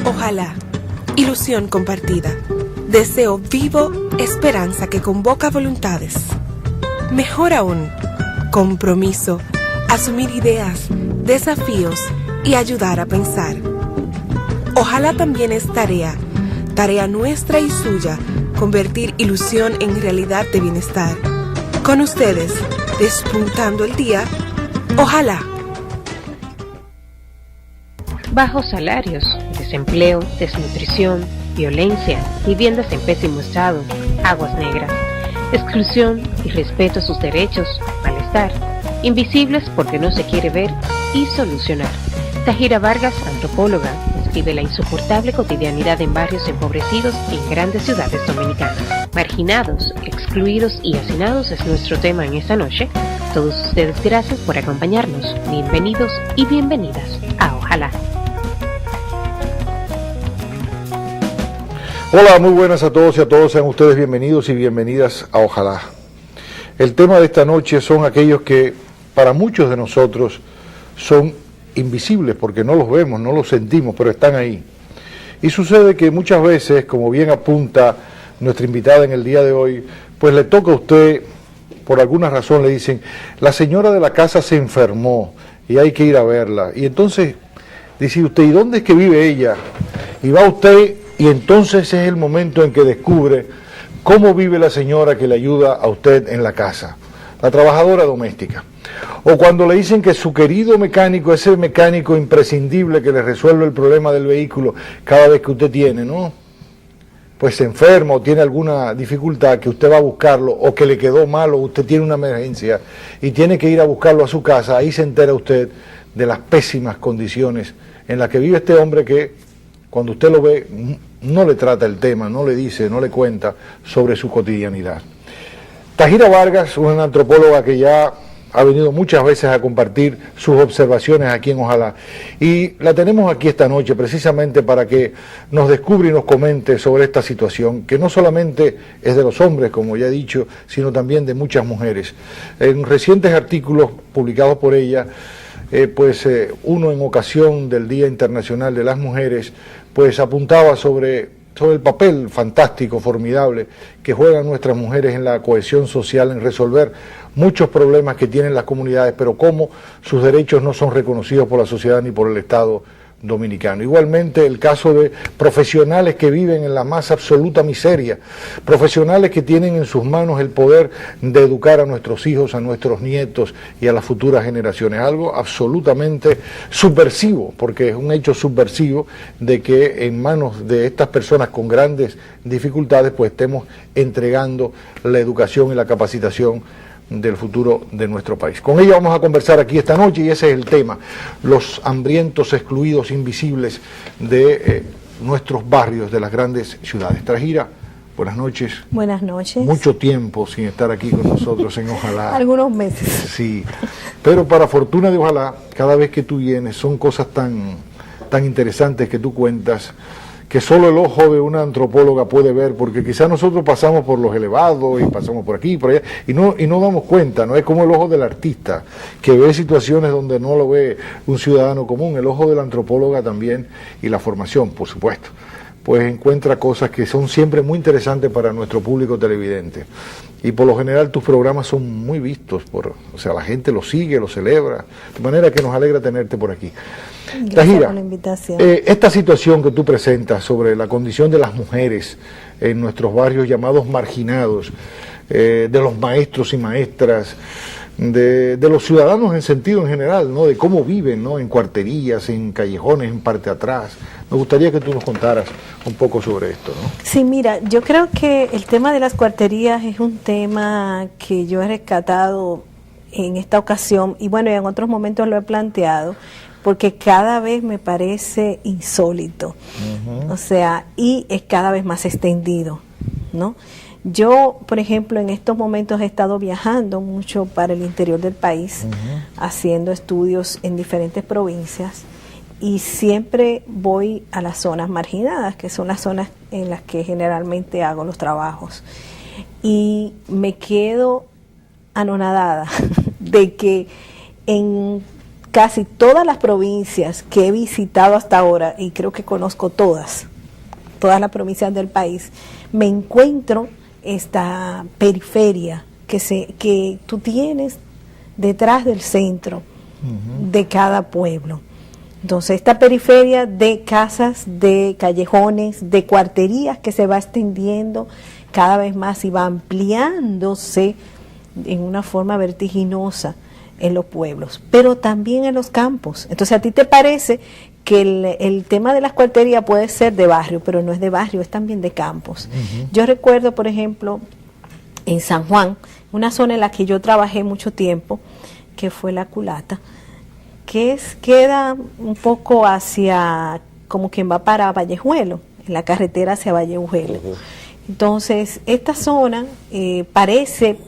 Ojalá, ilusión compartida, deseo vivo, esperanza que convoca voluntades. Mejor aún, compromiso, asumir ideas, desafíos y ayudar a pensar. Ojalá también es tarea nuestra y suya, convertir ilusión en realidad de bienestar. Con ustedes, despuntando el día, ojalá. Bajos salarios, desempleo, desnutrición, violencia, viviendas en pésimo estado, aguas negras, exclusión y respeto a sus derechos, malestar, invisibles porque no se quiere ver y solucionar. Tahira Vargas, antropóloga, describe la insoportable cotidianidad en barrios empobrecidos y en grandes ciudades dominicanas. Marginados, excluidos y hacinados es nuestro tema en esta noche. Todos ustedes, gracias por acompañarnos. Bienvenidos y bienvenidas a Ojalá. Hola, muy buenas a todos y a todos, sean ustedes bienvenidos y bienvenidas a Ojalá. El tema de esta noche son aquellos que para muchos de nosotros son invisibles porque no los vemos, no los sentimos, pero están ahí. Y sucede que muchas veces, como bien apunta nuestra invitada en el día de hoy, pues le toca a usted, por alguna razón le dicen, la señora de la casa se enfermó y hay que ir a verla. Y entonces dice usted, ¿y dónde es que vive ella? Y va usted y entonces es el momento en que descubre cómo vive la señora que le ayuda a usted en la casa, la trabajadora doméstica. O cuando le dicen que su querido mecánico es el mecánico imprescindible que le resuelve el problema del vehículo cada vez que usted tiene, ¿no? Pues se enferma o tiene alguna dificultad que usted va a buscarlo o que le quedó mal o usted tiene una emergencia y tiene que ir a buscarlo a su casa, ahí se entera usted de las pésimas condiciones en las que vive este hombre que cuando usted lo ve no le trata el tema, no le dice, no le cuenta sobre su cotidianidad. Tahira Vargas, una antropóloga que ya ha venido muchas veces a compartir sus observaciones aquí en Ojalá. Y la tenemos aquí esta noche precisamente para que nos descubra y nos comente sobre esta situación, que no solamente es de los hombres, como ya he dicho, sino también de muchas mujeres. En recientes artículos publicados por ella, uno en ocasión del Día Internacional de las Mujeres, pues apuntaba sobre el papel fantástico, formidable, que juegan nuestras mujeres en la cohesión social, en resolver muchos problemas que tienen las comunidades, pero cómo sus derechos no son reconocidos por la sociedad ni por el Estado dominicano. Igualmente el caso de profesionales que viven en la más absoluta miseria, profesionales que tienen en sus manos el poder de educar a nuestros hijos, a nuestros nietos y a las futuras generaciones, algo absolutamente subversivo, porque es un hecho subversivo de que en manos de estas personas con grandes dificultades pues estemos entregando la educación y la capacitación del futuro de nuestro país. Con ella vamos a conversar aquí esta noche y ese es el tema, los hambrientos, excluidos, invisibles de nuestros barrios, de las grandes ciudades. Tahira, buenas noches. Buenas noches. Mucho tiempo sin estar aquí con nosotros en Ojalá. Algunos meses. Sí, pero para fortuna de Ojalá, cada vez que tú vienes son cosas tan interesantes que tú cuentas, que solo el ojo de una antropóloga puede ver, porque quizás nosotros pasamos por los elevados y pasamos por aquí y por allá y no damos cuenta, no es como el ojo del artista que ve situaciones donde no lo ve un ciudadano común. El ojo de la antropóloga también, y la formación, por supuesto, pues encuentra cosas que son siempre muy interesantes para nuestro público televidente. Y por lo general tus programas son muy vistos, la gente lo sigue, lo celebra, de manera que nos alegra tenerte por aquí. Gracias Tahira, por la invitación. Esta situación que tú presentas sobre la condición de las mujeres en nuestros barrios llamados marginados, de los maestros y maestras, de los ciudadanos en sentido en general, ¿no? De cómo viven, ¿no? En cuarterías, en callejones, en parte atrás. Me gustaría que tú nos contaras un poco sobre esto, ¿no? Sí, mira, yo creo que el tema de las cuarterías es un tema que yo he rescatado en esta ocasión y bueno, en otros momentos lo he planteado, porque cada vez me parece insólito, o sea, y es cada vez más extendido, ¿no? Yo, por ejemplo, en estos momentos he estado viajando mucho para el interior del país, haciendo estudios en diferentes provincias, y siempre voy a las zonas marginadas, que son las zonas en las que generalmente hago los trabajos, y me quedo anonadada de que en casi todas las provincias que he visitado hasta ahora, y creo que conozco todas las provincias del país, me encuentro esta periferia que tú tienes detrás del centro de cada pueblo. Entonces, esta periferia de casas, de callejones, de cuarterías que se va extendiendo cada vez más y va ampliándose en una forma vertiginosa en los pueblos, pero también en los campos. Entonces, ¿a ti te parece que el tema de las cuarterías puede ser de barrio, pero no es de barrio, es también de campos? Yo recuerdo, por ejemplo, en San Juan, una zona en la que yo trabajé mucho tiempo, que fue La Culata, que queda un poco hacia, como quien va para Vallejuelo, en la carretera hacia Vallejuelo. Entonces, esta zona parece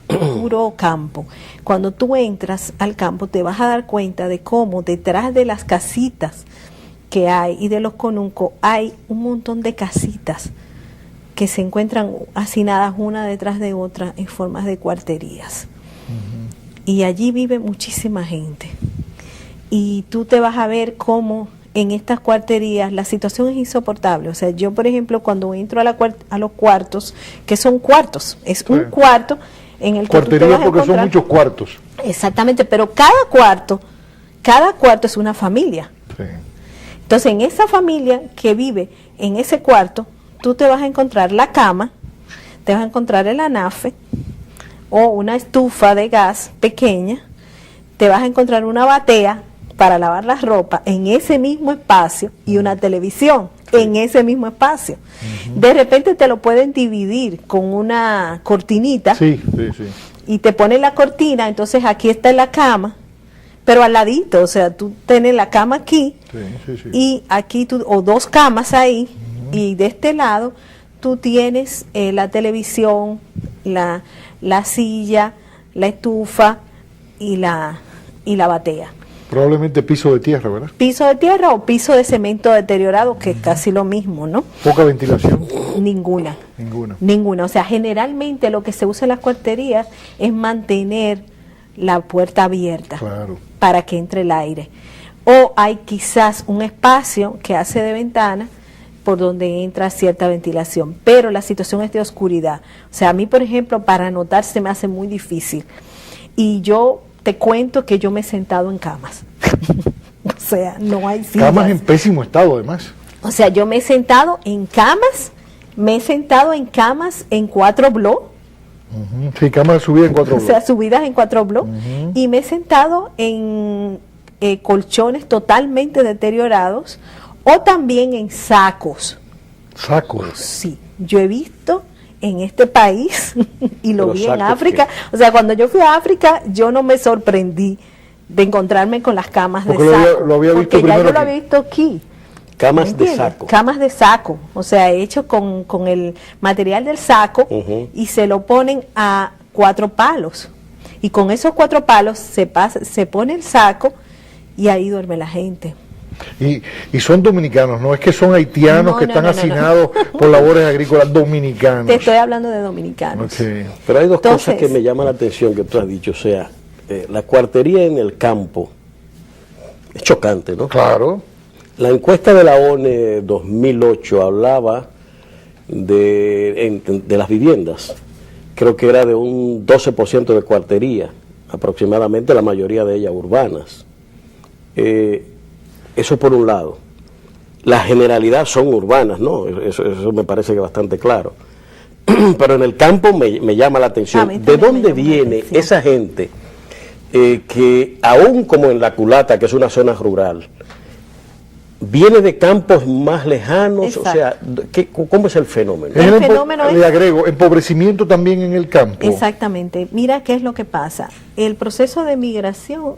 puro campo. Cuando tú entras al campo te vas a dar cuenta de cómo detrás de las casitas que hay y de los conuncos hay un montón de casitas que se encuentran hacinadas una detrás de otra en formas de cuarterías. Y allí vive muchísima gente. Y tú te vas a ver cómo en estas cuarterías la situación es insoportable. O sea, yo, por ejemplo, cuando entro a los cuartos, que son cuartos, es un cuarto en el que tú te vas a porque encontrar, son muchos cuartos. Exactamente, pero cada cuarto es una familia. Sí. Entonces, en esa familia que vive en ese cuarto, tú te vas a encontrar la cama, te vas a encontrar el anafe o una estufa de gas pequeña, te vas a encontrar una batea para lavar la ropa en ese mismo espacio y una televisión en ese mismo espacio. De repente te lo pueden dividir con una cortinita y te ponen la cortina, entonces aquí está la cama, pero al ladito, o sea, tú tienes la cama aquí y aquí o dos camas ahí y de este lado tú tienes la televisión, la silla, la estufa y la batea. Probablemente piso de tierra, ¿verdad? Piso de tierra o piso de cemento deteriorado, que es casi lo mismo, ¿no? ¿Poca ventilación? Ninguna. O sea, generalmente lo que se usa en las cuarterías es mantener la puerta abierta para que entre el aire. O hay quizás un espacio que hace de ventana por donde entra cierta ventilación, pero la situación es de oscuridad. O sea, a mí, por ejemplo, para notar se me hace muy difícil. Y yo te cuento que yo me he sentado en camas. O sea, no hay sillas. Camas en pésimo estado, además. O sea, yo me he sentado en camas, en 4 bloques. Sí, camas subidas en 4 bloques. O sea, subidas en 4 bloques. Y me he sentado en colchones totalmente deteriorados o también en sacos. ¿Sacos? Sí, yo he visto en este país y lo vi en África. O sea, cuando yo fui a África, yo no me sorprendí de encontrarme con las camas de saco. Lo había visto porque ya yo aquí. lo había visto aquí. Camas de saco. Camas de saco, o sea, hecho con el material del saco y se lo ponen a 4 palos. Y con esos 4 palos se pone el saco y ahí duerme la gente. Y son dominicanos, no es que son haitianos que están hacinados por labores agrícolas, dominicanos. Te estoy hablando de dominicanos. Okay. Pero hay dos cosas que me llaman la atención que tú has dicho, o sea, la cuartería en el campo es chocante, ¿no? Claro. La encuesta de la ONU 2008 hablaba de las viviendas, creo que era de un 12% de cuartería, aproximadamente la mayoría de ellas urbanas. Eso por un lado. La generalidad son urbanas, ¿no? Eso me parece que bastante claro. Pero en el campo me llama la atención. ¿De dónde viene esa gente que, aún como en La Culata, que es una zona rural, viene de campos más lejanos? Exacto. O sea, ¿cómo es el fenómeno? El fenómeno es, le agrego, empobrecimiento también en el campo. Exactamente. Mira qué es lo que pasa. El proceso de migración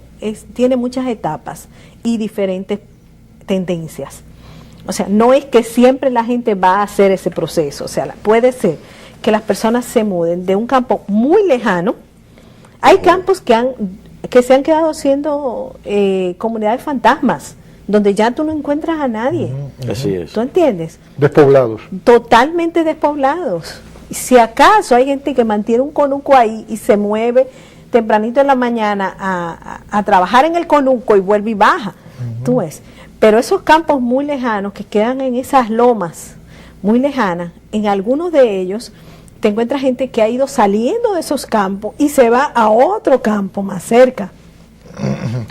tiene muchas etapas y diferentes tendencias. O sea, no es que siempre la gente va a hacer ese proceso. O sea, puede ser que las personas se muden de un campo muy lejano. Hay campos que se han quedado siendo comunidades fantasmas, donde ya tú no encuentras a nadie. Así es. ¿Tú entiendes? Despoblados. Totalmente despoblados. Si acaso hay gente que mantiene un conuco ahí y se mueve tempranito en la mañana a trabajar en el conuco y vuelve y baja, tú ves. Pero esos campos muy lejanos que quedan en esas lomas muy lejanas, en algunos de ellos te encuentras gente que ha ido saliendo de esos campos y se va a otro campo más cerca.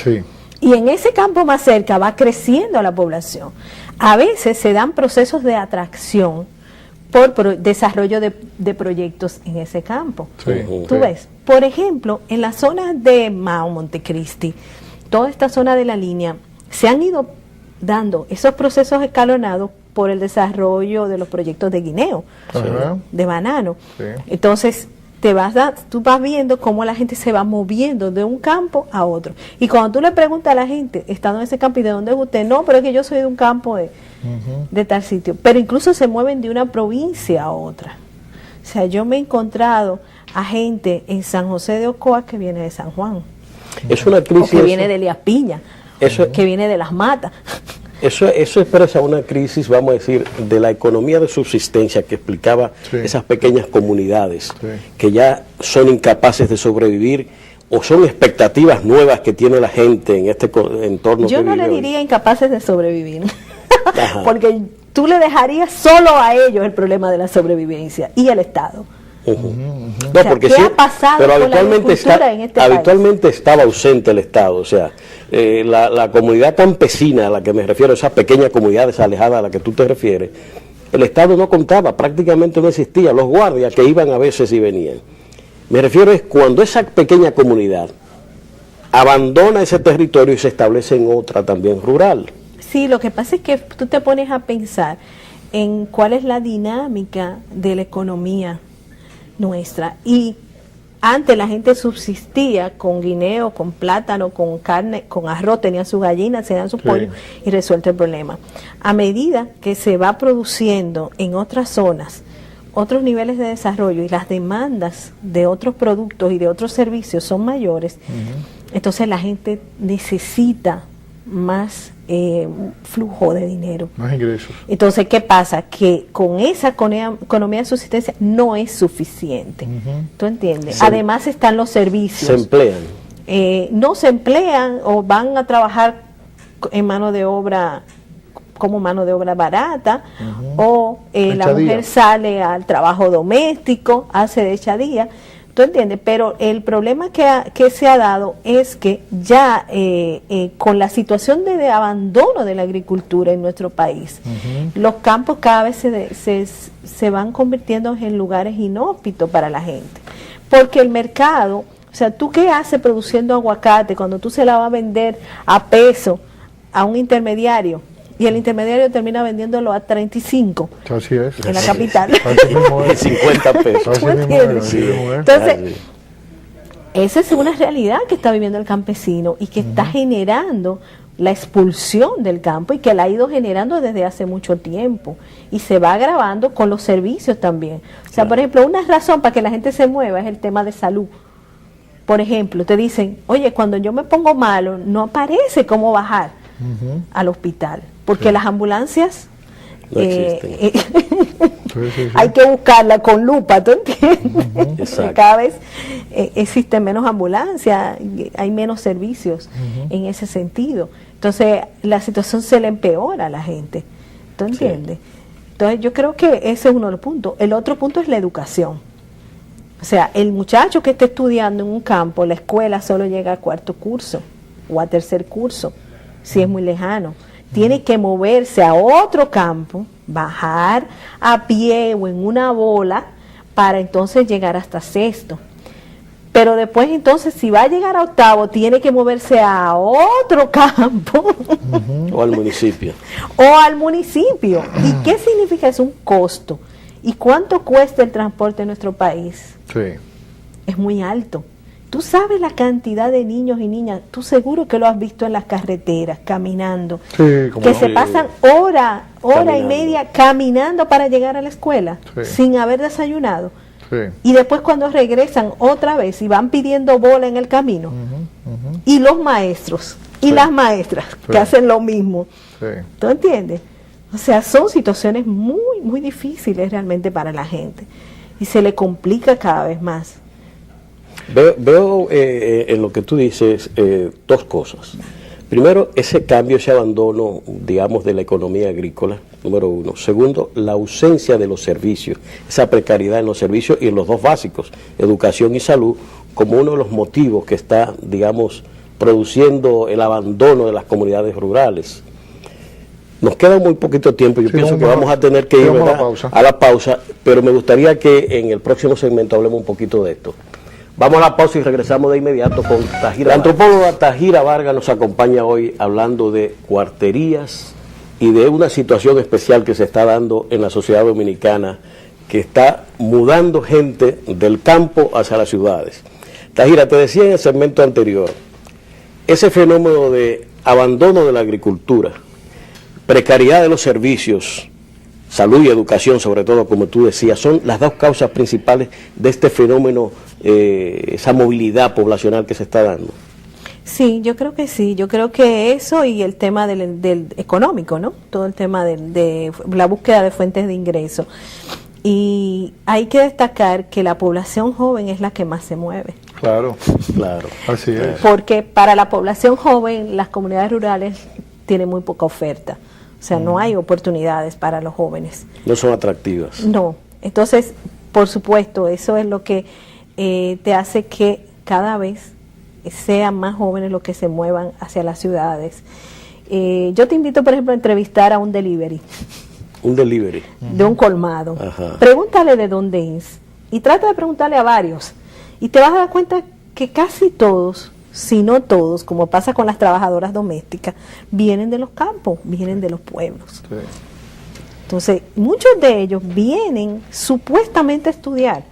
Sí. Y en ese campo más cerca va creciendo la población. A veces se dan procesos de atracción por desarrollo de proyectos en ese campo. Sí, Tú sí. ves, por ejemplo, en la zona de Mao, Montecristi, toda esta zona de la línea, se han ido dando esos procesos escalonados por el desarrollo de los proyectos de guineo, Ajá. de banano. Sí. Entonces, tú vas viendo cómo la gente se va moviendo de un campo a otro. Y cuando tú le preguntas a la gente, estando en ese campo, ¿y de dónde es usted? No, pero es que yo soy de un campo de tal sitio. Pero incluso se mueven de una provincia a otra. O sea, yo me he encontrado a gente en San José de Ocoa que viene de San Juan, Es una o crisis. que viene de Elías Piña, Eso- que viene de Las Matas. Eso expresa una crisis, vamos a decir, de la economía de subsistencia que explicaba Sí. esas pequeñas comunidades Sí. que ya son incapaces de sobrevivir o son expectativas nuevas que tiene la gente en este entorno. Yo que no le vive hoy. diría incapaces de sobrevivir, Ajá. porque tú le dejarías solo a ellos el problema de la sobrevivencia y el Estado. Ujú. O No, sea, porque ¿qué sí, ha pasado pero con la habitualmente agricultura en este país? habitualmente estaba ausente el Estado, o sea, la comunidad campesina a la que me refiero, esa pequeña comunidad alejada a la que tú te refieres, el Estado no contaba, prácticamente no existía, los guardias que iban a veces y venían. Me refiero es cuando esa pequeña comunidad abandona ese territorio y se establece en otra también rural. Sí, lo que pasa es que tú te pones a pensar en cuál es la dinámica de la economía nuestra. Y antes la gente subsistía con guineo, con plátano, con carne, con arroz, tenían sus gallinas, tenían sus Sí. pollos y resuelto el problema. A medida que se va produciendo en otras zonas, otros niveles de desarrollo y las demandas de otros productos y de otros servicios son mayores, entonces la gente necesita más flujo de dinero. Más ingresos. Entonces, ¿qué pasa? Que con esa economía de subsistencia no es suficiente. ¿Tú entiendes? Además están los servicios. Se emplean. No se emplean o van a trabajar en mano de obra como mano de obra barata, o la Echadía. mujer sale al trabajo doméstico, hace de echadía. ¿Tú entiendes? Pero el problema que se ha dado es que ya con la situación de abandono de la agricultura en nuestro país, los campos cada vez se van convirtiendo en lugares inhóspitos para la gente. Porque el mercado, o sea, ¿tú qué haces produciendo aguacate cuando tú se la vas a vender a peso a un intermediario? Y el intermediario termina vendiéndolo a 35 Así es. en la capital. Así mismo es. 50 pesos. Así ¿Tú mismo es, entiendes? así mismo es. Entonces, Así. esa es una realidad que está viviendo el campesino y que está generando la expulsión del campo y que la ha ido generando desde hace mucho tiempo y se va agravando con los servicios también. O sea, por ejemplo, una razón para que la gente se mueva es el tema de salud. Por ejemplo, te dicen, oye, cuando yo me pongo malo, no aparece cómo bajar al hospital, porque las ambulancias No existen. Sí, sí, sí. hay que buscarla con lupa, ¿tú entiendes? Exacto. Cada vez existen menos ambulancias, hay menos servicios en ese sentido. Entonces, la situación se le empeora a la gente, ¿tú entiendes? Entonces, yo creo que ese es uno de los puntos. El otro punto es la educación. O sea, el muchacho que esté estudiando en un campo, la escuela solo llega a cuarto curso o a tercer curso, si es muy lejano. Tiene que moverse a otro campo, bajar a pie o en una bola para entonces llegar hasta sexto. Pero después entonces si va a llegar a octavo tiene que moverse a otro campo O al municipio. o al municipio. ¿Y qué significa eso? Un costo. ¿Y cuánto cuesta el transporte en nuestro país? Sí. Es muy alto. Tú sabes la cantidad de niños y niñas, tú seguro que lo has visto en las carreteras, caminando, Sí, como que no. se pasan hora y Caminando. media caminando para llegar a la escuela, Sí. sin haber desayunado. Sí. Y después cuando regresan otra vez y van pidiendo bola en el camino, y los maestros y Sí. las maestras Sí. que hacen lo mismo, Sí. ¿tú entiendes? O sea, son situaciones muy, muy difíciles realmente para la gente y se le complica cada vez más. Veo en lo que tú dices dos cosas. Primero, ese cambio, ese abandono, digamos, de la economía agrícola, número uno. Segundo, la ausencia de los servicios, esa precariedad en los servicios y en los dos básicos, educación y salud, como uno de los motivos que está, digamos, produciendo el abandono de las comunidades rurales. Nos queda muy poquito tiempo, yo pienso que vamos a tener que ir a la pausa, pero me gustaría que en el próximo segmento hablemos un poquito de esto. Vamos a la pausa y regresamos de inmediato con Tahira. La antropóloga Tahira Vargas nos acompaña hoy hablando de cuarterías y de una situación especial que se está dando en la sociedad dominicana, que está mudando gente del campo hacia las ciudades. Tahira, te decía en el segmento anterior, ese fenómeno de abandono de la agricultura, precariedad de los servicios, salud y educación, sobre todo, como tú decías, son las dos causas principales de este fenómeno, esa movilidad poblacional que se está dando. Sí, yo creo que sí. Yo creo que eso y el tema del económico, ¿no? Todo el tema de la búsqueda de fuentes de ingreso. Y hay que destacar que la población joven es la que más se mueve. Claro, claro. Así es. Porque para la población joven, las comunidades rurales tienen muy poca oferta. O sea, no hay oportunidades para los jóvenes. No son atractivas. No. Entonces, por supuesto, eso es lo que te hace que cada vez sean más jóvenes los que se muevan hacia las ciudades. Yo te invito, por ejemplo, a entrevistar a un delivery. Un delivery. De un colmado. Ajá. Pregúntale de dónde es. Y trata de preguntarle a varios. Y te vas a dar cuenta que casi todos, si no todos, como pasa con las trabajadoras domésticas, vienen de los campos, vienen de los pueblos. Sí. Entonces, muchos de ellos vienen supuestamente a estudiar.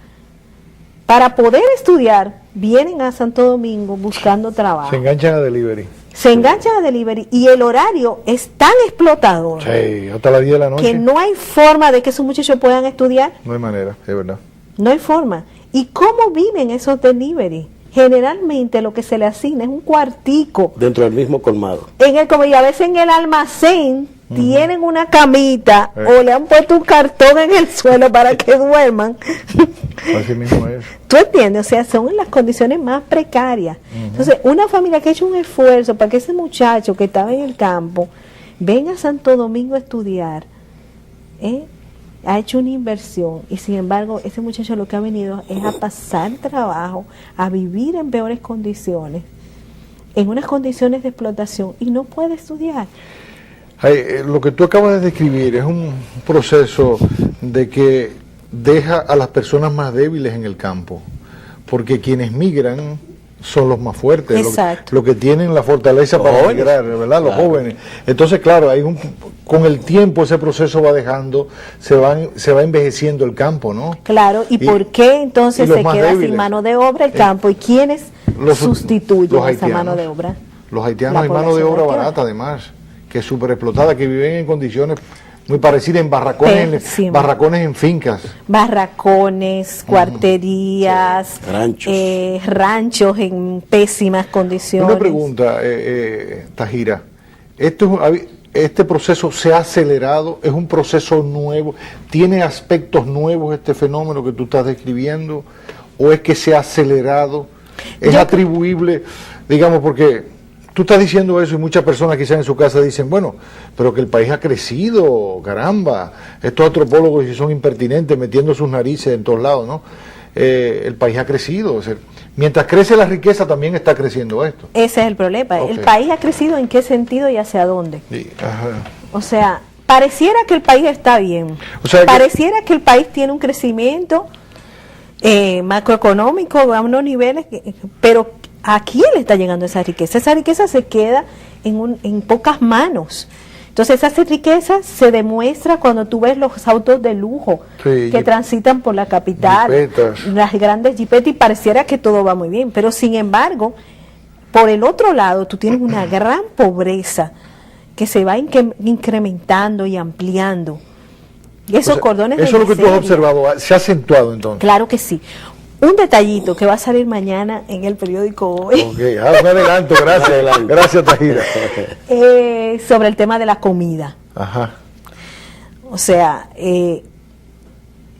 Para poder estudiar, vienen a Santo Domingo buscando trabajo. Se enganchan a delivery. Se enganchan a delivery y el horario es tan explotador, Sí, hasta las 10 de la noche. que no hay forma de que esos muchachos puedan estudiar. No hay manera, es verdad. No hay forma. ¿Y cómo viven esos delivery? Generalmente lo que se le asigna es un cuartico. Dentro del mismo colmado. Y a veces en el almacén tienen una camita o le han puesto un cartón en el suelo para que duerman. Así mismo es. ¿Tú entiendes? O sea, son en las condiciones más precarias. Entonces, una familia que ha hecho un esfuerzo para que ese muchacho que estaba en el campo venga a Santo Domingo a estudiar, ha hecho una inversión y sin embargo ese muchacho lo que ha venido es a pasar trabajo, a vivir en peores condiciones, en unas condiciones de explotación y no puede estudiar. Lo que tú acabas de describir es un proceso de que deja a las personas más débiles en el campo, porque quienes migran son los más fuertes, los que tienen la fortaleza para migrar, ¿verdad? Los jóvenes. Entonces, claro, con el tiempo ese proceso va dejando, se va envejeciendo el campo, ¿no? Claro, ¿y por qué entonces se queda sin mano de obra el campo? ¿Y quiénes sustituyen esa mano de obra? Los haitianos hay mano de obra barata, además, que es súper explotada, que viven en condiciones muy parecidas en barracones en fincas. Barracones, cuarterías, ranchos en pésimas condiciones. Una pregunta, Tahira, ¿este proceso se ha acelerado? ¿Es un proceso nuevo? ¿Tiene aspectos nuevos este fenómeno que tú estás describiendo? ¿O es que se ha acelerado? ¿Es atribuible, digamos, porque tú estás diciendo eso y muchas personas quizás en su casa dicen, bueno, pero que el país ha crecido, caramba, estos antropólogos si son impertinentes metiendo sus narices en todos lados, ¿no? El país ha crecido, o sea, mientras crece la riqueza también está creciendo esto. Ese es el problema, el país ha crecido ¿en qué sentido y hacia dónde? Sí, o sea, pareciera que el país está bien, pareciera que el país tiene un crecimiento macroeconómico a unos niveles, pero ¿a quién le está llegando esa riqueza? Esa riqueza se queda en pocas manos. Entonces esa riqueza se demuestra cuando tú ves los autos de lujo que transitan por la capital, las grandes jipetas, y pareciera que todo va muy bien, pero sin embargo, por el otro lado, tú tienes una gran pobreza que se va incrementando y ampliando. Y esos cordones de eso es lo que tú has observado, ¿se ha acentuado entonces? Claro que sí. Un detallito que va a salir mañana en el periódico Hoy. Ok, me adelanto, gracias, gracias Tahira. Sobre el tema de la comida. Ajá. O sea,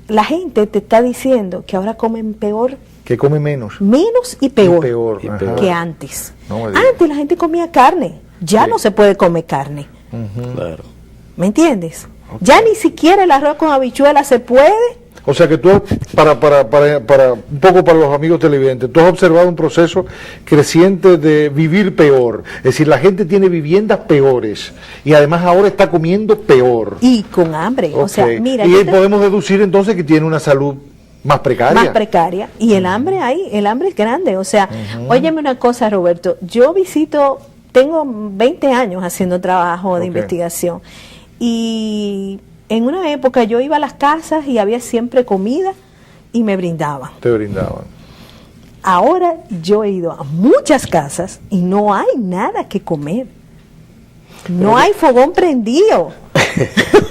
la gente te está diciendo que ahora comen peor Que come menos. Menos y peor, Ajá. que antes. No me digas. Antes la gente comía carne, ya Sí. no se puede comer carne. Claro. ¿Me entiendes? Ya ni siquiera el arroz con habichuela se puede. O sea que tú, para un poco para los amigos televidentes, tú has observado un proceso creciente de vivir peor. Es decir, la gente tiene viviendas peores y además ahora está comiendo peor. Y con hambre. O sea, Ok. mira. Y podemos deducir entonces que tiene una salud más precaria. Más precaria. Y el hambre ahí, el hambre es grande. O sea, óyeme una cosa, Roberto. Yo tengo 20 años haciendo trabajo de investigación. Y en una época yo iba a las casas y había siempre comida y me brindaban. Te brindaban. Ahora yo he ido a muchas casas y no hay nada que comer. No hay fogón prendido.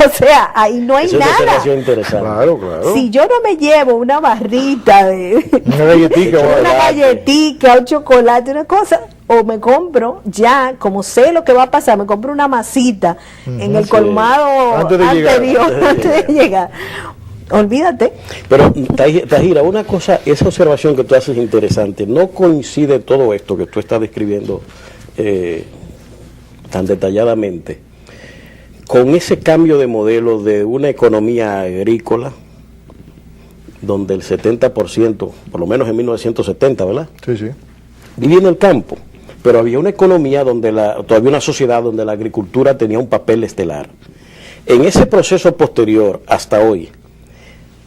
O sea, ahí no hay Es una nada. observación interesante. Claro. Si yo no me llevo una barrita de Una galletita o una galletica, un chocolate, una cosa, o me compro ya, como sé lo que va a pasar, me compro una masita en el colmado Antes de anterior, antes de llegar. Olvídate. Pero, Tajira, una cosa, esa observación que tú haces es interesante. No coincide todo esto que tú estás describiendo tan detalladamente con ese cambio de modelo de una economía agrícola donde el 70%, por lo menos en 1970, ¿verdad? Sí, sí. Vivía en el campo, pero había una economía donde todavía una sociedad donde la agricultura tenía un papel estelar. En ese proceso posterior hasta hoy,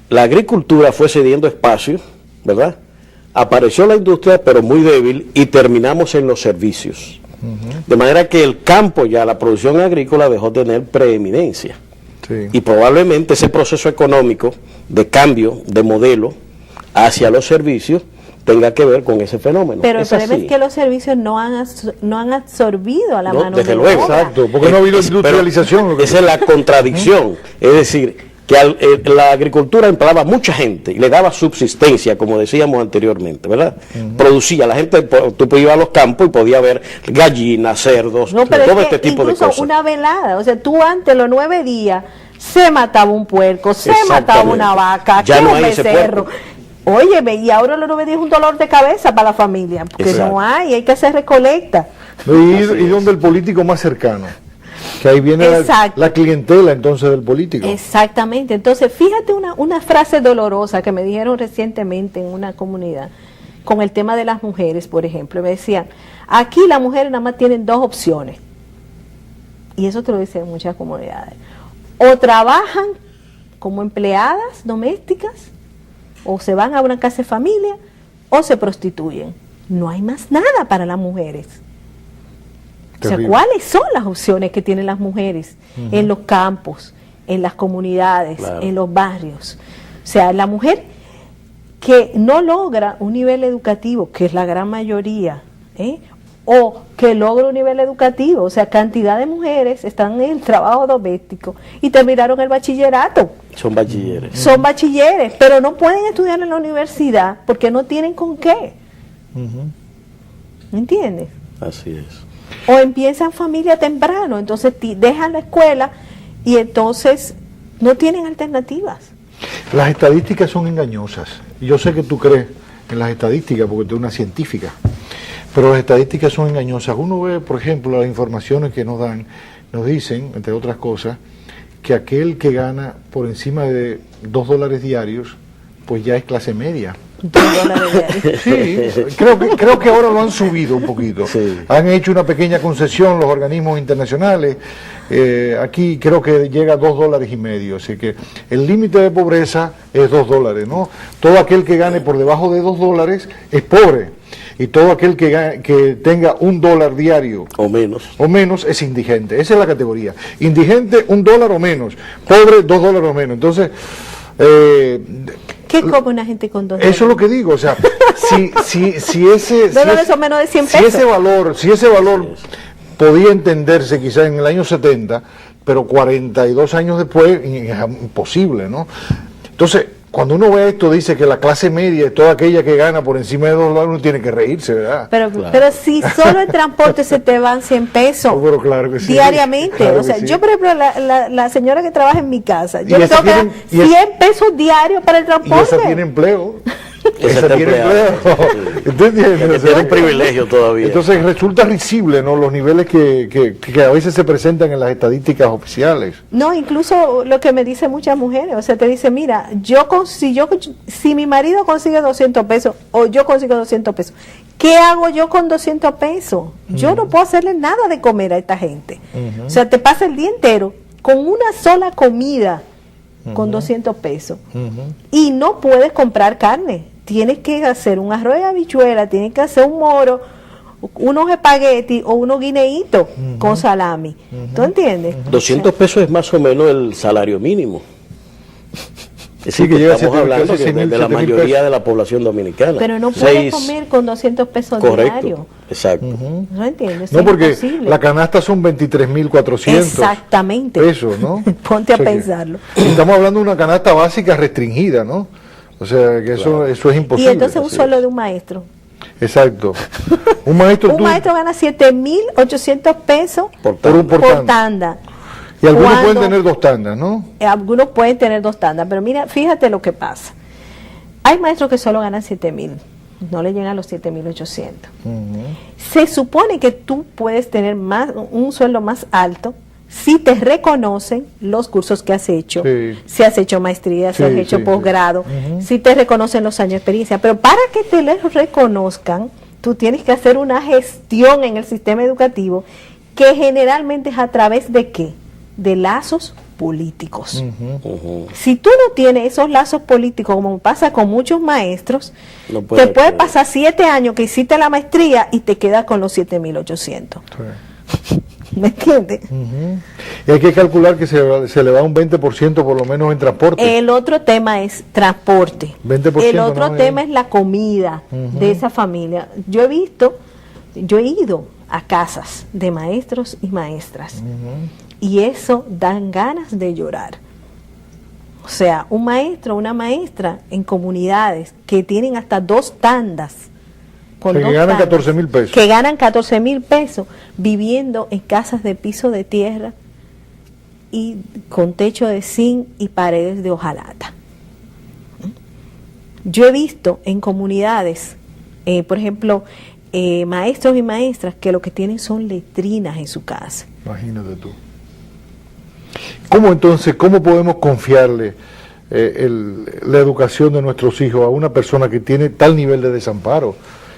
la agricultura fue cediendo espacio, ¿verdad? Apareció la industria, pero muy débil, y terminamos en los servicios. De manera que el campo ya, la producción agrícola dejó de tener preeminencia. Sí. Y probablemente ese proceso económico de cambio de modelo hacia los servicios tenga que ver con ese fenómeno. Pero el problema así. es que los servicios no han absorbido a la mano desde de luego, obra. Exacto, porque no ha habido industrialización. Esa es la contradicción. Es decir, que la agricultura empleaba mucha gente y le daba subsistencia, como decíamos anteriormente, ¿verdad? Producía, la gente, tú ibas a los campos y podía ver gallinas, cerdos, No, pero todo es que este tipo de incluso cosas. una velada, o sea, tú antes los 9 días se mataba un puerco, se Exactamente. mataba una vaca, Ya que no un hay ese becerro. puerco. Óyeme, y ahora los 9 días es un dolor de cabeza para la familia, porque Exacto. no hay que hacer recolecta. Y donde el político más cercano. Que ahí viene Exacto. la clientela entonces del político. Exactamente. Entonces, fíjate una frase dolorosa que me dijeron recientemente en una comunidad, con el tema de las mujeres, por ejemplo. Me decían, aquí las mujeres nada más tienen 2 opciones. Y eso te lo dicen en muchas comunidades. O trabajan como empleadas domésticas, o se van a una casa de familia, o se prostituyen. No hay más nada para las mujeres. O sea, Terrible. ¿cuáles son las opciones que tienen las mujeres en los campos, en las comunidades, Claro. en los barrios? O sea, la mujer que no logra un nivel educativo, que es la gran mayoría, o que logra un nivel educativo, o sea, cantidad de mujeres están en el trabajo doméstico y terminaron el bachillerato. Son bachilleres. Son bachilleres, pero no pueden estudiar en la universidad porque no tienen con qué. ¿Me entiendes? Así es. O empiezan familia temprano, entonces dejan la escuela y entonces no tienen alternativas. Las estadísticas son engañosas. Y yo sé que tú crees en las estadísticas porque tú eres una científica. Pero las estadísticas son engañosas. Uno ve, por ejemplo, las informaciones que nos dan, nos dicen, entre otras cosas, que aquel que gana por encima de $2 diarios, pues ya es clase media. $2 diarios. Sí, creo que ahora lo han subido un poquito. Sí. Han hecho una pequeña concesión los organismos internacionales. Aquí creo que llega a $2.50. Así que el límite de pobreza es $2, ¿no? Todo aquel que gane por debajo de $2 es pobre. Y todo aquel que tenga $1 diario O menos. es indigente. Esa es la categoría. Indigente, $1 o menos. Pobre, $2 o menos. Entonces, ¿Qué come una gente con $2? eso es lo que digo. O sea, si ese... $2 son menos de 100 pesos. Si ese valor podía entenderse quizás en el año 70, pero 42 años después, es imposible, ¿no? Entonces, cuando uno ve esto, dice que la clase media es toda aquella que gana por encima de $2, uno tiene que reírse, ¿verdad? Pero si solo en transporte se te van 100 pesos Oh, pero claro que sí. diariamente. Claro O sea, que sí. yo, por ejemplo, la señora que trabaja en mi casa, Y yo le esa tengo que dar tiene- y 100 pesos diarios para el Y esa transporte. tiene empleo. Ese tiene empleo. ¿Entiendes? Tiene un privilegio todavía. Entonces resulta risible, ¿no?, los niveles que a veces se presentan en las estadísticas oficiales. No, incluso lo que me dicen muchas mujeres, o sea, te dice, mira, si mi marido consigue 200 pesos o yo consigo 200 pesos, ¿qué hago yo con 200 pesos? Yo no puedo hacerle nada de comer a esta gente. O sea, te pasa el día entero con una sola comida con 200 pesos y no puedes comprar carne. Tienes que hacer un arroz de habichuela, tienes que hacer un moro, unos espaguetis o unos guineitos con salami. ¿Tú entiendes? 200 pesos es más o menos el salario mínimo. Es Sí, decir, que llega a estamos 7.000 hablando pesos, que de 6.000, la 7.000 mayoría pesos. de la población dominicana. Pero no puedes comer con 200 pesos Correcto, diarios. exacto. ¿No entiendes? No, Es porque imposible. la canasta son 23.400 Exactamente. pesos, ¿no? Ponte O a sea que pensarlo. Estamos hablando de una canasta básica restringida, ¿no? O sea, que eso es Y imposible. entonces un Así sueldo es. de un maestro. Exacto. Un maestro, Un maestro gana 7.800 pesos Por por por tanda. tanda. Y algunos Cuando- pueden tener 2 tandas, ¿no? Algunos pueden tener 2 tandas, pero mira, fíjate lo que pasa. Hay maestros que solo ganan 7.000, no le llegan a los 7.800. Se supone que tú puedes tener un sueldo más alto si te reconocen los cursos que has hecho, Sí. si has hecho maestría, si Sí, has hecho sí, posgrado, si te reconocen los años de experiencia. Pero para que te les reconozcan, tú tienes que hacer una gestión en el sistema educativo que generalmente es a través de ¿qué? De lazos políticos. Si tú no tienes esos lazos políticos, como pasa con muchos maestros, No te puede puede acceder. pasar 7 años que hiciste la maestría y te quedas con los 7.800. ¿Me entiendes? Y hay que calcular que se le va un 20% por lo menos en transporte. El otro tema es transporte. 20% El otro ¿no? tema es la comida de esa familia. Yo he ido a casas de maestros y maestras y eso dan ganas de llorar. O sea, un maestro, una maestra en comunidades que tienen hasta 2 tandas. O sea, que ganan 14.000 pesos. Que ganan 14.000 pesos viviendo en casas de piso de tierra y con techo de zinc y paredes de hojalata. Yo he visto en comunidades, por ejemplo, maestros y maestras que lo que tienen son letrinas en su casa. Imagínate tú. ¿Cómo podemos confiarle la educación de nuestros hijos a una persona que tiene tal nivel de desamparo,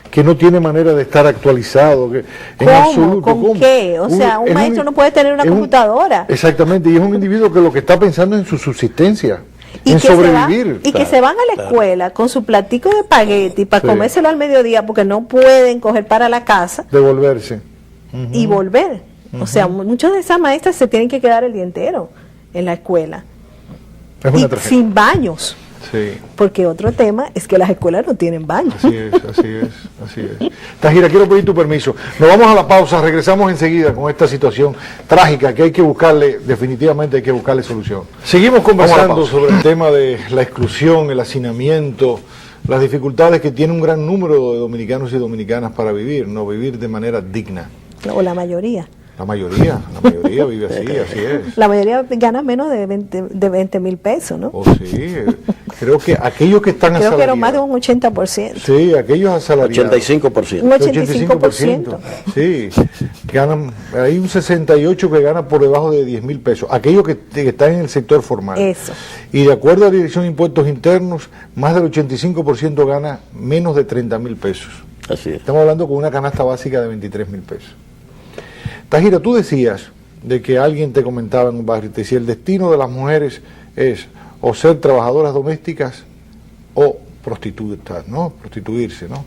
que no tiene manera de estar actualizado? En ¿Cómo? absoluto, ¿Con ¿cómo? qué? O sea, un es maestro no puede tener una es computadora. Exactamente, y es un individuo que lo que está pensando en su subsistencia, en que sobrevivir. que se van a la escuela con su platico de espagueti para Sí. comérselo al mediodía porque no pueden coger para la casa Devolverse. y volver. O sea, muchas de esas maestras se tienen que quedar el día entero en la escuela. Es Y una tragedia. sin baños. Sí. Porque otro tema es que las escuelas no tienen baños. Así es, así es, así es. Tajira, quiero pedir tu permiso. Nos vamos a la pausa, regresamos enseguida con esta situación trágica que hay que buscarle, definitivamente hay que buscarle solución. Seguimos conversando sobre el tema de la exclusión, el hacinamiento, las dificultades que tiene un gran número de dominicanos y dominicanas para vivir, no vivir de manera digna. O la mayoría. La mayoría vive así es. La mayoría gana menos de 20.000 pesos, ¿no? Oh, sí, creo que aquellos que están Creo que era asalariados. más de un 80%. Sí, aquellos asalariados. 85%. Un 85%. Sí, ganan, hay un 68% que gana por debajo de 10.000 pesos, aquellos que están en el sector formal. Eso. Y de acuerdo a la Dirección de Impuestos Internos, más del 85% gana menos de 30.000 pesos. Así es. Estamos hablando con una canasta básica de 23.000 pesos. Tajira, tú decías de que alguien te comentaba en un barrio, te decía, el destino de las mujeres es o ser trabajadoras domésticas o prostituirse, ¿no?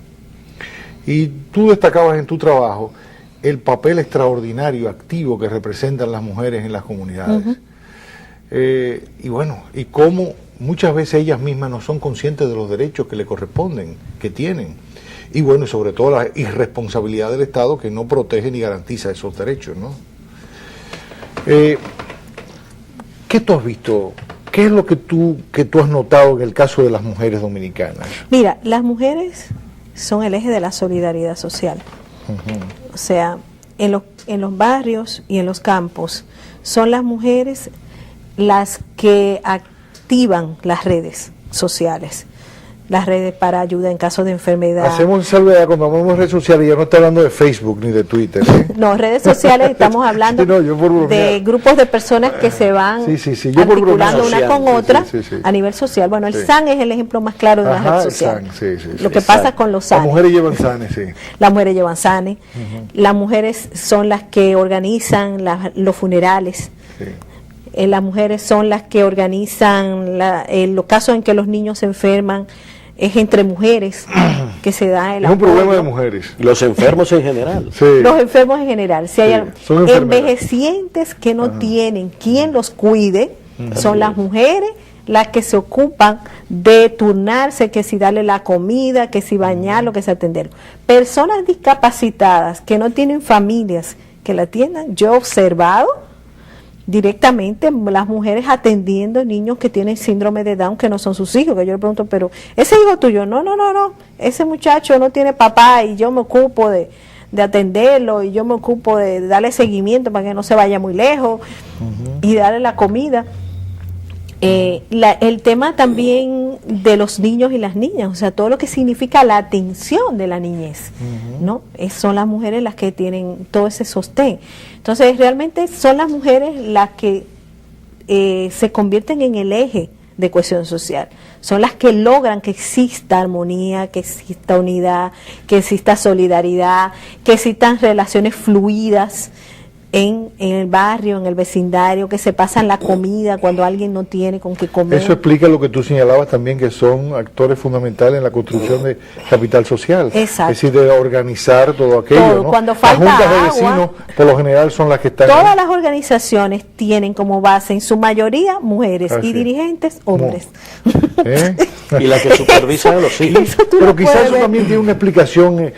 Y tú destacabas en tu trabajo el papel extraordinario, activo que representan las mujeres en las comunidades. Y bueno, y cómo muchas veces ellas mismas no son conscientes de los derechos que le corresponden, que tienen. Y bueno, y sobre todo la irresponsabilidad del Estado que no protege ni garantiza esos derechos, ¿no? ¿Qué tú has visto? ¿Qué es lo que tú has notado en el caso de las mujeres dominicanas? Mira, las mujeres son el eje de la solidaridad social. O sea, en los barrios y en los campos son las mujeres las que activan las redes sociales. las redes para ayuda en caso de enfermedad. Hacemos salvedad cuando hablamos de redes sociales, ya no está hablando de Facebook ni de Twitter. No, redes sociales estamos hablando de grupos de personas que se van articulando una con otra a nivel social. Bueno, el SAN es el ejemplo más claro de una red social. Lo que pasa con los SAN. Las mujeres llevan SANes, sí. Las mujeres llevan SANes. Las mujeres son las que organizan los funerales. Sí. Las mujeres son las que organizan los casos en que los niños se enferman. Es entre mujeres que se da el apoyo. Es un problema de mujeres. Los enfermos en general. Sí. Los enfermos en general. Si hay envejecientes que no tienen quien los cuide, son las mujeres las que se ocupan de turnarse, que si darle la comida, que si bañarlo, que si atenderlo. Personas discapacitadas que no tienen familias que la atiendan, yo he observado directamente las mujeres atendiendo niños que tienen síndrome de Down, que no son sus hijos, que yo le pregunto, pero ese hijo tuyo, no, ese muchacho no tiene papá y yo me ocupo de atenderlo y yo me ocupo de darle seguimiento para que no se vaya muy lejos y darle la comida. El tema también de los niños y las niñas, o sea, todo lo que significa la atención de la niñez, ¿no? Son las mujeres las que tienen todo ese sostén. Entonces, realmente son las mujeres las que se convierten en el eje de cohesión social. Son las que logran que exista armonía, que exista unidad, que exista solidaridad, que existan relaciones fluidas en el barrio, en el vecindario, que se pasan la comida cuando alguien no tiene con qué comer. Eso explica lo que tú señalabas también, que son actores fundamentales en la construcción de capital social. Exacto. Es decir, de organizar todo aquello. Todo. ¿no? Cuando falta las juntas de agua, vecinos, por lo general, son las que están... Todas las organizaciones tienen como base, en su mayoría, mujeres y dirigentes, hombres. Y la que supervisa a los hijos. Pero quizás eso también tiene una explicación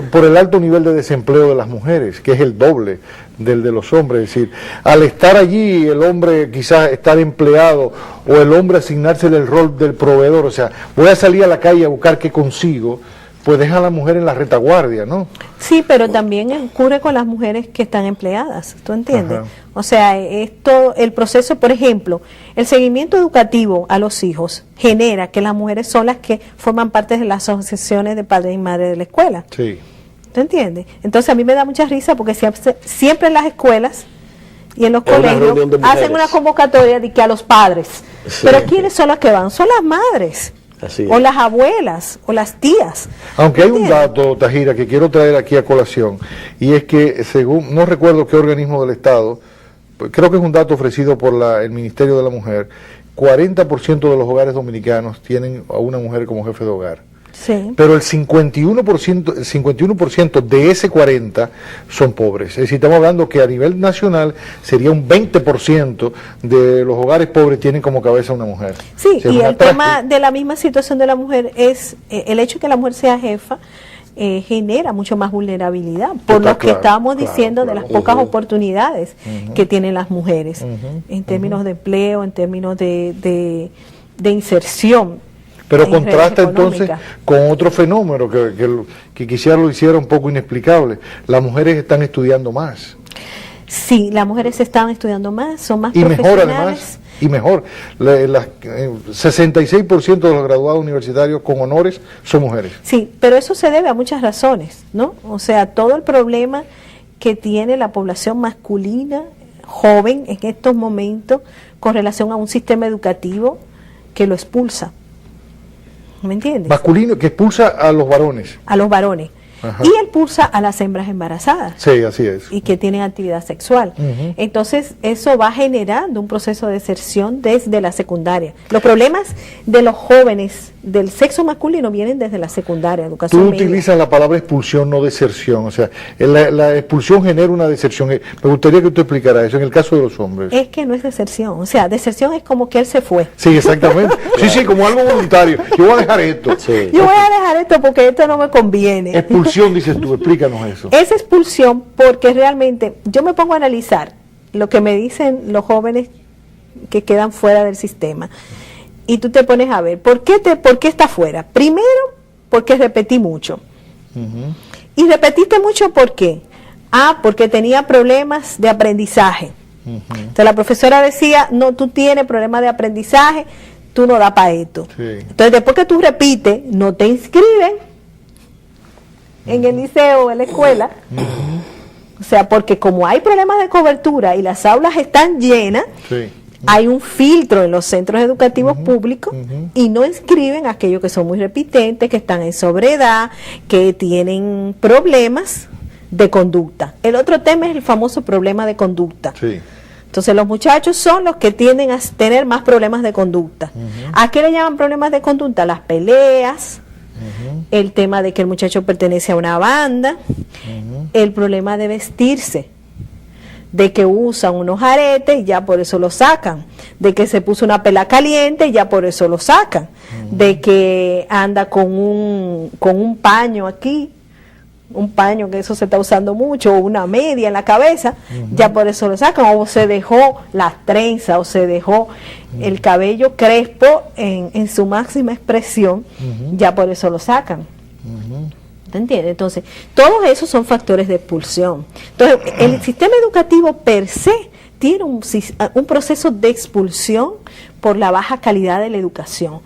por el alto nivel de desempleo de las mujeres, que es el doble del de los hombres. Es decir, al estar allí, el hombre quizás estar empleado o el hombre asignársele el rol del proveedor, o sea, voy a salir a la calle a buscar qué consigo, pues deja a la mujer en la retaguardia, ¿no? Sí, pero también ocurre con las mujeres que están empleadas, ¿tú entiendes? Ajá. O sea, el proceso, por ejemplo, el seguimiento educativo a los hijos genera que las mujeres son las que forman parte de las asociaciones de padres y madres de la escuela. Sí. ¿Tú entiendes? Entonces a mí me da mucha risa porque siempre en las escuelas y en los colegios hacen una convocatoria de que a los padres. Sí. Pero ¿quiénes son las que van? Son las madres. O las abuelas, o las tías. Aunque hay un dato, Tajira, que quiero traer aquí a colación, y es que según, no recuerdo qué organismo del Estado, creo que es un dato ofrecido por el Ministerio de la Mujer, 40% de los hogares dominicanos tienen a una mujer como jefe de hogar. Sí. Pero el 51% de ese 40% son pobres. Es decir, estamos hablando que a nivel nacional sería un 20% de los hogares pobres tienen como cabeza una mujer. Sí, y el tema de la misma situación de la mujer es el hecho de que la mujer sea jefa genera mucho más vulnerabilidad, por lo que estábamos diciendo de las pocas oportunidades que tienen las mujeres en términos de empleo, en términos de inserción. Pero contrasta entonces con otro fenómeno que quizás lo hiciera un poco inexplicable. Las mujeres están estudiando más. Sí, las mujeres están estudiando más, son más profesionales. Mejor además, y mejor. 66% de los graduados universitarios con honores son mujeres. Sí, pero eso se debe a muchas razones, ¿no? O sea, todo el problema que tiene la población masculina joven en estos momentos con relación a un sistema educativo que lo expulsa. ¿Me entiendes? Masculino, que expulsa a los varones. A los varones. Ajá. Y expulsa a las hembras embarazadas. Sí, así es. Y que tienen actividad sexual. Entonces, eso va generando un proceso de deserción desde la secundaria. Los problemas de los jóvenes del sexo masculino vienen desde la secundaria, educación Tú media. utilizas la palabra expulsión, no deserción. O sea, la expulsión genera una deserción. Me gustaría que usted explicara eso en el caso de los hombres. Es que no es deserción. O sea, deserción es como que él se fue. Sí, exactamente. Sí, como algo voluntario. Yo voy a dejar esto. Sí. Yo voy a dejar esto porque esto no me conviene. Expulsión, dices tú. Explícanos eso. Es expulsión porque realmente yo me pongo a analizar lo que me dicen los jóvenes que quedan fuera del sistema. Y tú te pones a ver, ¿por qué está fuera? Primero, porque repetí mucho. Y repetiste mucho, ¿por qué? Porque tenía problemas de aprendizaje. Entonces la profesora decía, no, tú tienes problemas de aprendizaje, tú no das para esto. Sí. Entonces, después que tú repites, no te inscriben en el liceo o en la escuela. O sea, porque como hay problemas de cobertura y las aulas están llenas, Sí. hay un filtro en los centros educativos públicos y no inscriben a aquellos que son muy repitentes, que están en sobredad, que tienen problemas de conducta. El otro tema es el famoso problema de conducta. Sí. Entonces los muchachos son los que tienden a tener más problemas de conducta. ¿A qué le llaman problemas de conducta? Las peleas, el tema de que el muchacho pertenece a una banda, el problema de vestirse, de que usan unos aretes y ya por eso lo sacan, de que se puso una pela caliente y ya por eso lo sacan, de que anda con un paño aquí, un paño que eso se está usando mucho, o una media en la cabeza, ya por eso lo sacan, o se dejó las trenzas, o se dejó el cabello crespo en su máxima expresión, ya por eso lo sacan. ¿Te entiendes? Entonces, todos esos son factores de expulsión. Entonces, el sistema educativo per se tiene un proceso de expulsión por la baja calidad de la educación,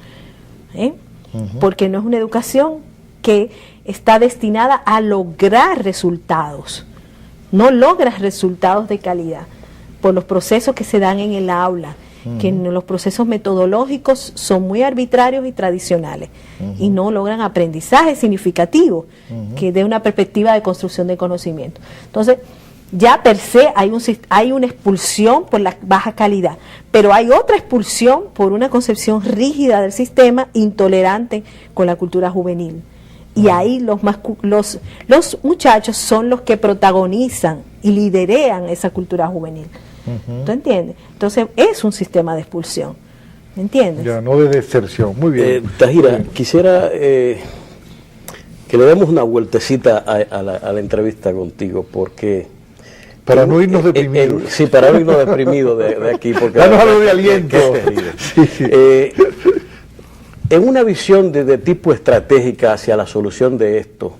porque no es una educación que está destinada a lograr resultados, no logras resultados de calidad por los procesos que se dan en el aula, que los procesos metodológicos son muy arbitrarios y tradicionales y no logran aprendizaje significativo que dé una perspectiva de construcción de conocimiento. Entonces, ya per se hay una expulsión por la baja calidad, pero hay otra expulsión por una concepción rígida del sistema, intolerante con la cultura juvenil. Y ahí los muchachos son los que protagonizan y liderean esa cultura juvenil. ¿Tú entiendes? Entonces es un sistema de expulsión. ¿Me entiendes? Ya, no de deserción. Muy bien. Tajira, quisiera que le demos una vueltecita a la entrevista contigo, porque... Para no irnos deprimidos. Sí, para no irnos deprimidos de aquí. Porque danos algo de aliento. Sí. En una visión de tipo estratégica hacia la solución de esto,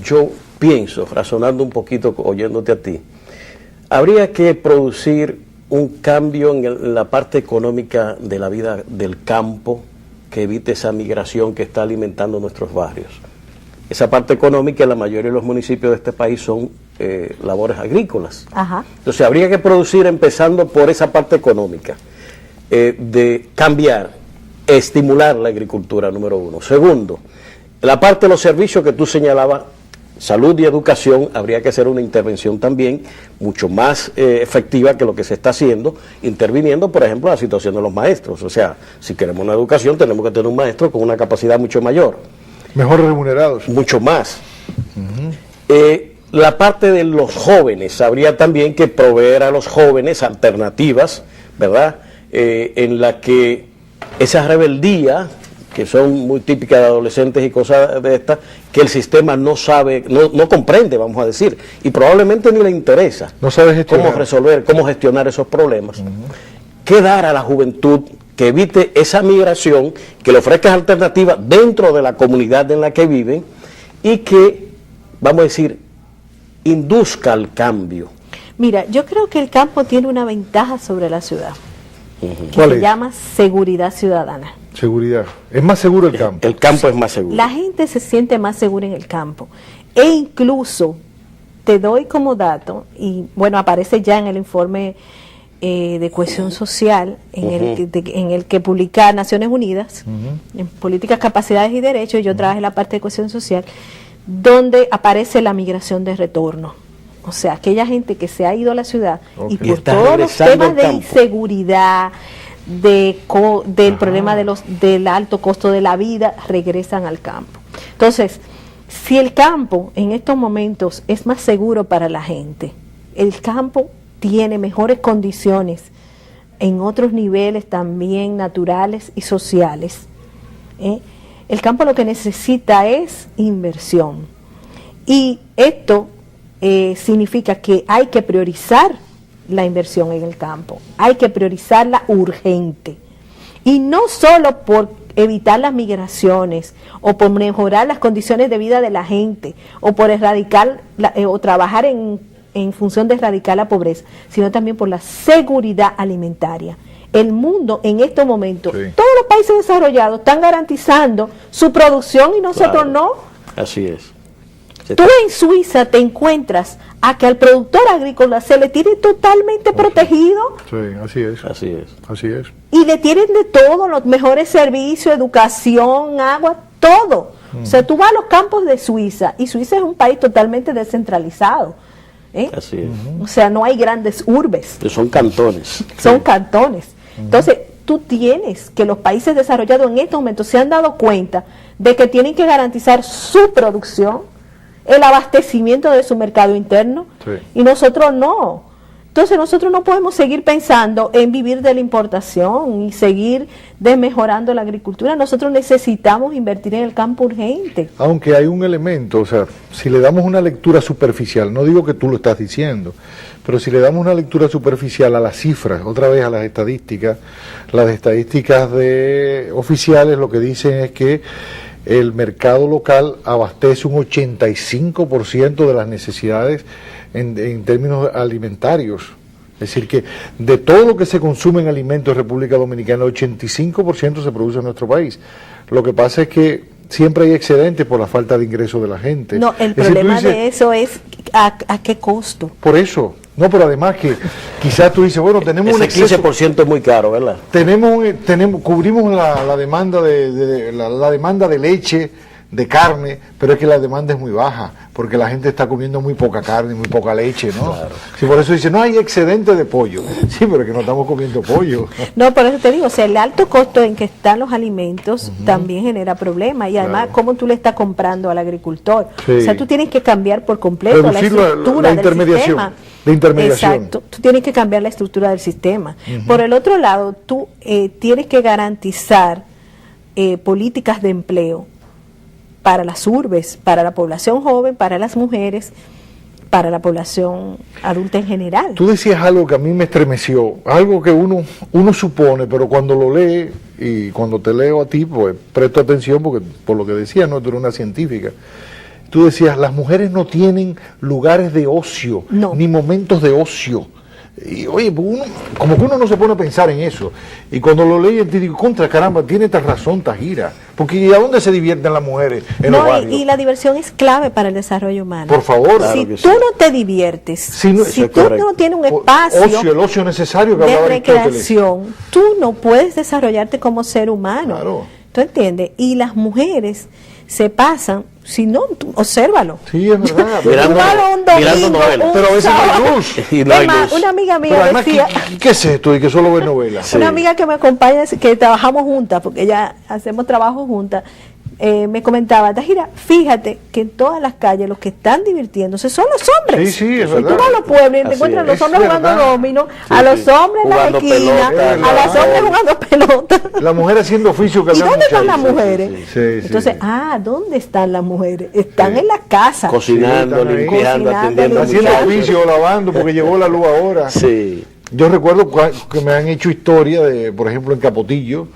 yo pienso, razonando un poquito, oyéndote a ti, habría que producir un cambio en la parte económica de la vida del campo que evite esa migración que está alimentando nuestros barrios. Esa parte económica en la mayoría de los municipios de este país son labores agrícolas. Ajá. Entonces habría que producir, empezando por esa parte económica, de cambiar, estimular la agricultura, número uno. Segundo, la parte de los servicios que tú señalabas, salud y educación, habría que hacer una intervención también mucho más efectiva que lo que se está haciendo, interviniendo, por ejemplo, en la situación de los maestros. O sea, si queremos una educación, tenemos que tener un maestro con una capacidad mucho mayor. Mejor remunerados. Mucho más. La parte de los jóvenes, habría también que proveer a los jóvenes alternativas, ¿verdad? En la que esa rebeldía, que son muy típicas de adolescentes y cosas de estas, que el sistema no sabe, no comprende, vamos a decir, y probablemente ni le interesa. No sabe gestionar. Cómo resolver, cómo gestionar esos problemas. ¿Qué dar a la juventud que evite esa migración, que le ofrezca alternativas dentro de la comunidad en la que viven y que, vamos a decir, induzca al cambio? Mira, yo creo que el campo tiene una ventaja sobre la ciudad, que ¿Cuál se es? llama seguridad ciudadana. Seguridad. Es más seguro el campo. El campo es más seguro. La gente se siente más segura en el campo. E incluso, te doy como dato, y bueno, aparece ya en el informe de cohesión social, en el que publica Naciones Unidas, en Políticas, Capacidades y Derechos, yo trabajé en la parte de cohesión social, donde aparece la migración de retorno. O sea, aquella gente que se ha ido a la ciudad y por está todos los regresando temas al de campo. inseguridad, del problema del alto costo de la vida, regresan al campo. Entonces, si el campo en estos momentos es más seguro para la gente, el campo tiene mejores condiciones en otros niveles también naturales y sociales, el campo lo que necesita es inversión. Y esto significa que hay que priorizar la inversión en el campo, hay que priorizarla urgente. Y no solo por evitar las migraciones o por mejorar las condiciones de vida de la gente o por erradicar o trabajar en función de erradicar la pobreza, sino también por la seguridad alimentaria. El mundo en estos momentos, Sí. todos los países desarrollados están garantizando su producción y nosotros no. Así es. Tú en Suiza te encuentras a que al productor agrícola se le tiene totalmente protegido. Sí, así es. Así es. Así es. Y le tienen de todo, los mejores servicios, educación, agua, todo. O sea, tú vas a los campos de Suiza, y Suiza es un país totalmente descentralizado. Así es. O sea, no hay grandes urbes. Son cantones. Son cantones. Entonces, tú tienes que los países desarrollados en este momento se han dado cuenta de que tienen que garantizar su producción, el abastecimiento de su mercado interno, y nosotros no. Entonces nosotros no podemos seguir pensando en vivir de la importación y seguir desmejorando la agricultura. Nosotros necesitamos invertir en el campo urgente. Aunque hay un elemento, o sea, si le damos una lectura superficial, no digo que tú lo estás diciendo, pero si le damos una lectura superficial a las cifras, otra vez a las estadísticas oficiales lo que dicen es que el mercado local abastece un 85% de las necesidades en términos alimentarios. Es decir, que de todo lo que se consume en alimentos en República Dominicana, el 85% se produce en nuestro país. Lo que pasa es que siempre hay excedentes por la falta de ingresos de la gente. No, el problema de eso es a qué costo. Por eso. No, pero además que quizás tú dices, bueno, tenemos un exceso. Ese 15% es muy caro, ¿verdad? Cubrimos la demanda la demanda de leche, de carne, pero es que la demanda es muy baja, porque la gente está comiendo muy poca carne, muy poca leche, ¿no? Claro. Sí, por eso dice, no hay excedente de pollo. Sí, pero es que no estamos comiendo pollo. No, por eso te digo, o sea, el alto costo en que están los alimentos también genera problemas, y además, ¿cómo tú le estás comprando al agricultor? Sí. O sea, tú tienes que cambiar por completo Reducir la estructura la intermediación, del sistema. de intermediación. Exacto, tú tienes que cambiar la estructura del sistema. Por el otro lado, tú tienes que garantizar políticas de empleo para las urbes, para la población joven, para las mujeres, para la población adulta en general. Tú decías algo que a mí me estremeció, algo que uno supone, pero cuando lo lee y cuando te leo a ti, pues presto atención porque por lo que decías, no, tú eres una científica. Tú decías, las mujeres no tienen lugares de ocio, ni momentos de ocio. Y oye, como que uno no se pone a pensar en eso. Y cuando lo leí, te digo, contra caramba, tiene esta razón Tajira. Porque ¿a dónde se divierten las mujeres? En los barrios. Y la diversión es clave para el desarrollo humano. Por favor. Claro, si tú no te diviertes, si tú no tienes un espacio el ocio necesario que de recreación, tú no puedes desarrollarte como ser humano. Claro. ¿Tú entiendes? Y las mujeres se pasan, si no, obsérvalo. Sí, es verdad. mirando novelas. Pero a veces no hay luz. Y no hay luz. Una amiga mía además, decía... ¿qué es esto? Y que solo ve novelas. Una amiga que me acompaña, que trabajamos juntas, porque ya hacemos trabajo juntas, me comentaba, Tajira, fíjate que en todas las calles los que están divirtiéndose son los hombres. Sí, sí, es y verdad. tú vas a los pueblos y te encuentras a los hombres jugando domino, a los hombres en la esquina, a las hombres jugando pelota. La mujer haciendo oficio que ¿Y dónde están las mujeres? Sí, entonces, ¿dónde están las mujeres? Están en la casa. Cocinando, limpiando, atendiendo. Haciendo oficio, lavando, porque llegó la luz ahora. Sí. Yo recuerdo que me han hecho historia de, por ejemplo, en Capotillo,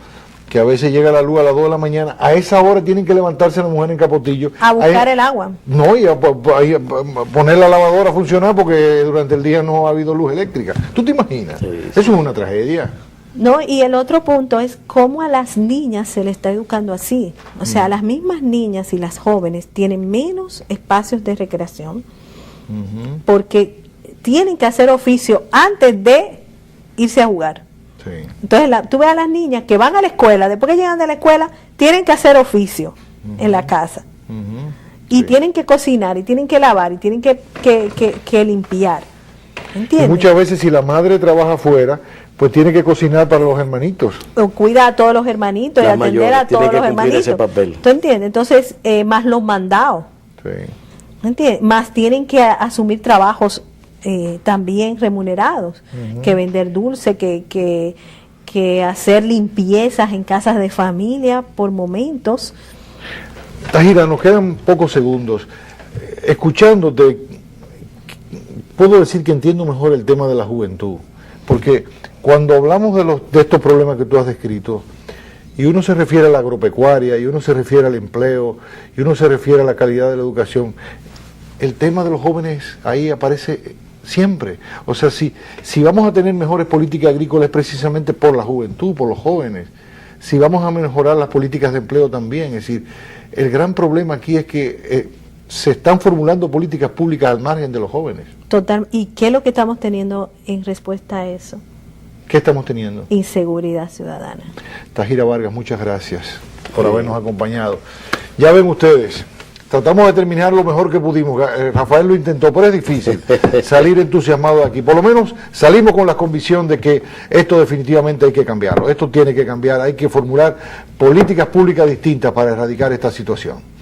que a veces llega la luz a las 2 de la mañana, a esa hora tienen que levantarse las mujeres en Capotillo. A buscar el agua. No, y a poner la lavadora a funcionar porque durante el día no ha habido luz eléctrica. ¿Tú te imaginas? Sí. Eso es una tragedia. No, y el otro punto es cómo a las niñas se le está educando así. O sea, las mismas niñas y las jóvenes tienen menos espacios de recreación porque tienen que hacer oficio antes de irse a jugar. Sí. Entonces, tú ves a las niñas que van a la escuela, después que llegan de la escuela, tienen que hacer oficio en la casa. Y tienen que cocinar, y tienen que lavar, y tienen que limpiar. ¿Entiendes? Y muchas veces si la madre trabaja afuera, pues tiene que cocinar para los hermanitos. O cuida a todos los hermanitos y atender a todos los hermanitos. Ese papel. ¿Tú entiendes? Entonces, más los mandados. Sí. ¿Entiendes? Más tienen que asumir trabajos también remunerados, que vender dulce, que hacer limpiezas en casas de familia por momentos. Tajira, nos quedan pocos segundos. Escuchándote, puedo decir que entiendo mejor el tema de la juventud, porque cuando hablamos de estos problemas que tú has descrito, y uno se refiere a la agropecuaria, y uno se refiere al empleo, y uno se refiere a la calidad de la educación, el tema de los jóvenes ahí aparece siempre. O sea, si vamos a tener mejores políticas agrícolas es precisamente por la juventud, por los jóvenes. si vamos a mejorar las políticas de empleo también. Es decir, el gran problema aquí es que se están formulando políticas públicas al margen de los jóvenes. Total. ¿Y qué es lo que estamos teniendo en respuesta a eso? ¿Qué estamos teniendo? Inseguridad ciudadana. Tajira Vargas, muchas gracias por habernos acompañado. Ya ven ustedes, tratamos de terminar lo mejor que pudimos. Rafael lo intentó, pero es difícil salir entusiasmado de aquí. Por lo menos salimos con la convicción de que esto definitivamente hay que cambiarlo. Esto tiene que cambiar, hay que formular políticas públicas distintas para erradicar esta situación.